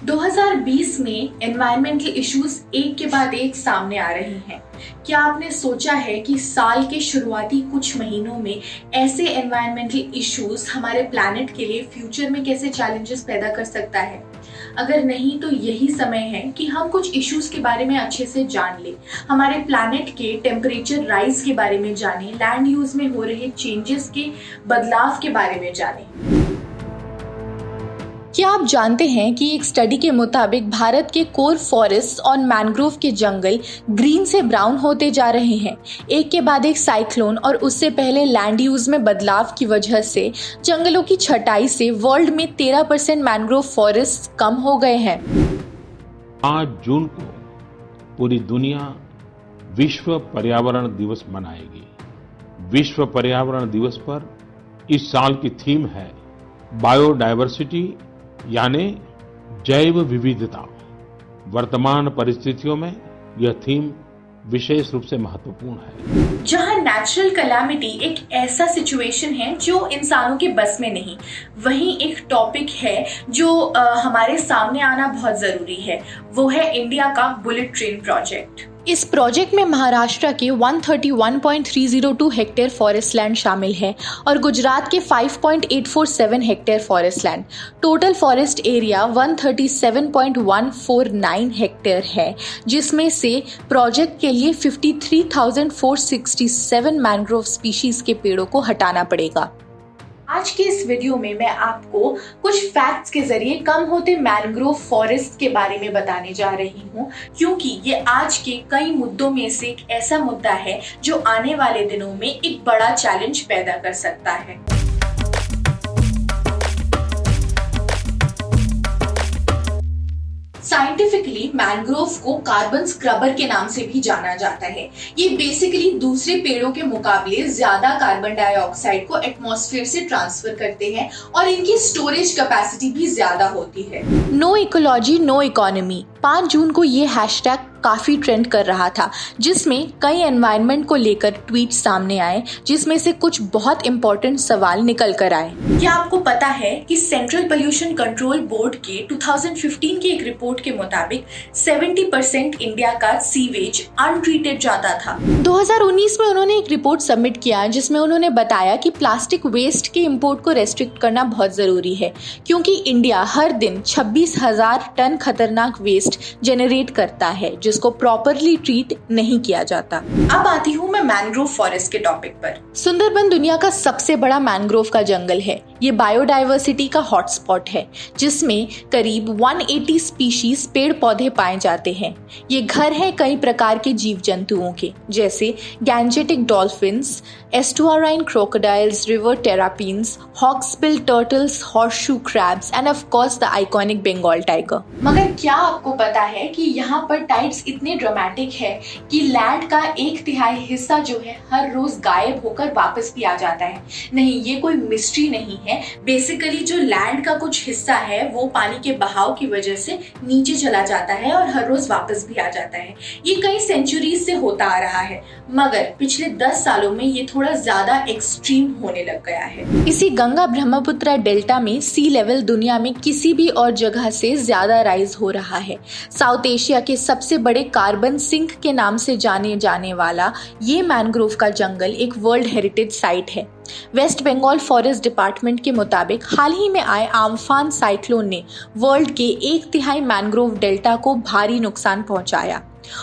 2020 में environmental issues एक के बाद एक सामने आ रहे हैं। क्या आपने सोचा है कि साल के शुरुआती कुछ महीनों में ऐसे एनवायरमेंटल इश्यूज हमारे प्लैनेट के लिए फ्यूचर में कैसे चैलेंजेस पैदा कर सकता है? अगर नहीं तो यही समय है कि हम कुछ इश्यूज के बारे में अच्छे से जान लें, हमारे प्लैनेट के टेम्परेचर राइज के बारे में जानें, लैंड यूज में हो रहे चेंजेस के बदलाव के बारे में जानें। क्या आप जानते हैं कि एक स्टडी के मुताबिक भारत के कोर फॉरेस्ट और मैंग्रोव के जंगल ग्रीन से ब्राउन होते जा रहे हैं। एक के बाद एक साइक्लोन और उससे पहले लैंड यूज में बदलाव की वजह से जंगलों की छटाई से वर्ल्ड में 13% मैंग्रोव फॉरेस्ट कम हो गए हैं। 5 जून को पूरी दुनिया विश्व पर्यावरण दिवस मनाएगी। विश्व पर्यावरण दिवस पर इस साल की थीम है बायोडायवर्सिटी, यानी जैव विविधता। वर्तमान परिस्थितियों में यह थीम विशेष रूप से महत्वपूर्ण है। जहां नेचुरल कैलामिटी एक ऐसा सिचुएशन है जो इंसानों के बस में नहीं, वहीं एक टॉपिक है जो हमारे सामने आना बहुत जरूरी है। वो है इंडिया का बुलेट ट्रेन प्रोजेक्ट। इस प्रोजेक्ट में महाराष्ट्र के 131.302 हेक्टेयर फॉरेस्ट लैंड शामिल है और गुजरात के 5.847 hectare forest land. Total forest area 137.149 hectare है, जिसमें से प्रोजेक्ट के लिए 53,467 मैंग्रोव स्पीशीज के पेड़ों को हटाना पड़ेगा। आज के इस वीडियो में मैं आपको कुछ फैक्ट्स के जरिए कम होते मैंग्रोव फॉरेस्ट के बारे में बताने जा रही हूँ, क्योंकि ये आज के कई मुद्दों में से एक ऐसा मुद्दा है जो आने वाले दिनों में एक बड़ा चैलेंज पैदा कर सकता है। साइंटिफिकली मैंग्रोव को कार्बन स्क्रबर के नाम से भी जाना जाता है। ये बेसिकली दूसरे पेड़ों के मुकाबले ज्यादा कार्बन डाइऑक्साइड को एटमॉस्फेयर से ट्रांसफर करते हैं और इनकी स्टोरेज कैपेसिटी भी ज्यादा होती है। नो इकोलॉजी नो इकोनॉमी, 5 जून को ये हैशटैग काफी ट्रेंड कर रहा था, जिसमें कई एनवायरनमेंट को लेकर ट्वीट सामने आए, जिसमें से कुछ बहुत इंपॉर्टेंट सवाल निकल कर आए। क्या आपको पता है कि सेंट्रल पोल्यूशन कंट्रोल बोर्ड के 2015 की एक रिपोर्ट के मुताबिक 70% इंडिया का सीवेज अनट्रीटेड जाता था। 2019 में उन्होंने एक रिपोर्ट सबमिट किया जिसमें उन्होंने बताया कि प्लास्टिक वेस्ट के इंपोर्ट को रेस्ट्रिक्ट करना बहुत जरूरी है, क्योंकि इंडिया हर दिन 26,000 टन खतरनाक वेस्ट जेनरेट करता है जिसको प्रॉपरली ट्रीट नहीं किया जाता। अब आती हूँ मैं मैंग्रोव फॉरेस्ट के टॉपिक पर। सुंदरबन दुनिया का सबसे बड़ा मैंग्रोव का जंगल है। ये बायोडायवर्सिटी का हॉटस्पॉट है, जिसमें करीब 180 स्पीशीज पेड़ पौधे पाए जाते हैं। ये घर है कई प्रकार के जीव जंतुओं के, जैसे gangetic dolphins, estuarine crocodiles, river terrapins, hawksbill turtles, horseshoe crabs and of course the iconic Bengal tiger. मगर क्या आपको पता है कि यहाँ पर टाइड्स इतने ड्रामेटिक है कि लैंड का 1/3 हिस्सा जो है हर रोज गायब होकर वापस भी आ जाता है? नहीं, ये कोई मिस्ट्री नहीं है। बेसिकली जो लैंड का कुछ हिस्सा है वो पानी के बहाव की वजह से नीचे चला जाता है और हर रोज वापस भी आ जाता है। ये कई सेंचुरीज से होता आ रहा है, मगर पिछले 10 सालों में ये थोड़ा ज्यादा एक्सट्रीम होने लग गया है। इसी गंगा ब्रह्मपुत्र डेल्टा में सी लेवल दुनिया में किसी भी और जगह से ज्यादा राइज हो रहा है। साउथ एशिया के सबसे बड़े कार्बन सिंक के नाम से जाने जाने वाला ये मैंग्रोव का जंगल एक वर्ल्ड हेरिटेज साइट है। वेस्ट बंगाल फॉरेस्ट डिपार्टमेंट के मुताबिक हाल ही में आए आम्फान साइक्लोन ने वर्ल्ड के 1/3 मैंग्रोव डेल्टा को भारी नुकसान पहुंचाया।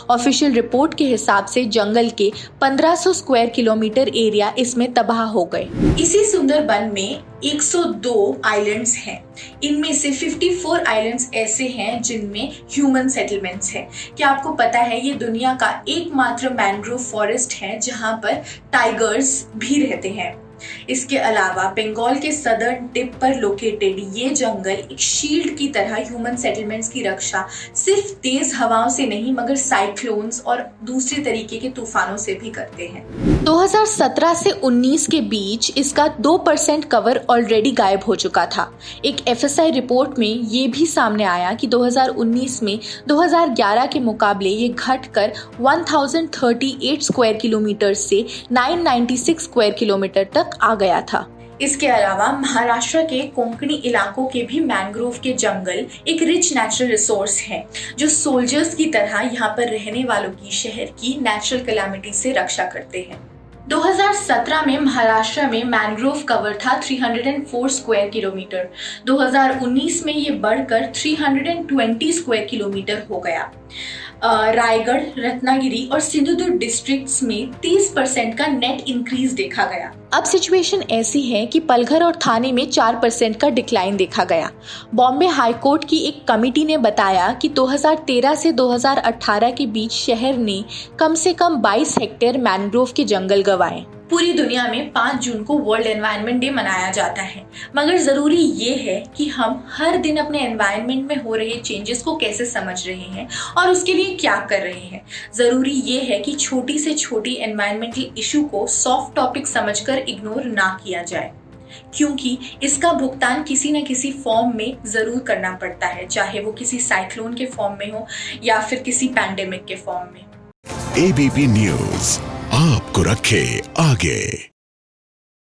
ऑफिशियल रिपोर्ट के हिसाब से जंगल के 1500 स्क्वायर किलोमीटर एरिया इसमें तबाह हो गए। इसी सुंदरबन में 102 आइलैंड्स हैं। इनमें से 54 आइलैंड्स ऐसे हैं जिनमें ह्यूमन सेटलमेंट्स हैं। क्या आपको पता है ये दुनिया का एकमात्र मैंग्रोव फॉरेस्ट है जहां पर टाइगर्स भी रहते हैं। इसके अलावा बंगाल के सदर्न टिप पर लोकेटेड ये जंगल एक शील्ड की तरह ह्यूमन सेटलमेंट्स की रक्षा सिर्फ तेज हवाओं से नहीं मगर साइक्लोन्स और दूसरे तरीके के तूफानों से भी करते हैं। 2017 से 19 के बीच इसका 2% कवर ऑलरेडी गायब हो चुका था। एक FSI रिपोर्ट में ये भी सामने आया कि 2019 में 2011 के मुकाबले ये घटकर 1038 स्क्वायर किलोमीटर से 996 स्क्वायर किलोमीटर तक आ गया था। इसके अलावा महाराष्ट्र के कोंकणी इलाकों के भी मैंग्रोव के जंगल एक रिच नेचुरल रिसोर्स है, जो सोल्जर्स की तरह यहाँ पर रहने वालों की शहर की नेचुरल कैलामिटी से रक्षा करते हैं। 2017 में महाराष्ट्र में मैंग्रोव कवर था 304 स्क्वायर किलोमीटर। 2019 में ये बढ़कर 320 स्क्वायर किलोमीटर हो गया। रायगढ़, रत्नागिरी और सिंधुदुर्ग डिस्ट्रिक्ट्स में 30% का नेट इंक्रीज देखा गया। अब सिचुएशन ऐसी है कि पलघर और थाने में 4% का डिक्लाइन देखा गया। बॉम्बे हाईकोर्ट की एक कमेटी ने बताया कि 2013 से 2018 के बीच शहर ने कम से कम 22 हेक्टेयर मैंग्रोव के जंगल गंवाए। पूरी दुनिया में 5 जून को वर्ल्ड एनवायरनमेंट डे मनाया जाता है, मगर जरूरी ये है कि हम हर दिन अपने एनवायरनमेंट में हो रहे चेंजेस को कैसे समझ रहे हैं और उसके लिए क्या कर रहे हैं। जरूरी ये है कि छोटी से छोटी एनवायरनमेंटल इशू को सॉफ्ट टॉपिक समझकर इग्नोर ना किया जाए, क्योंकि इसका भुगतान किसी न किसी फॉर्म में जरूर करना पड़ता है, चाहे वो किसी साइक्लोन के फॉर्म में हो या फिर किसी पैंडेमिक के फॉर्म में। एबीपी न्यूज आपको रखे आगे।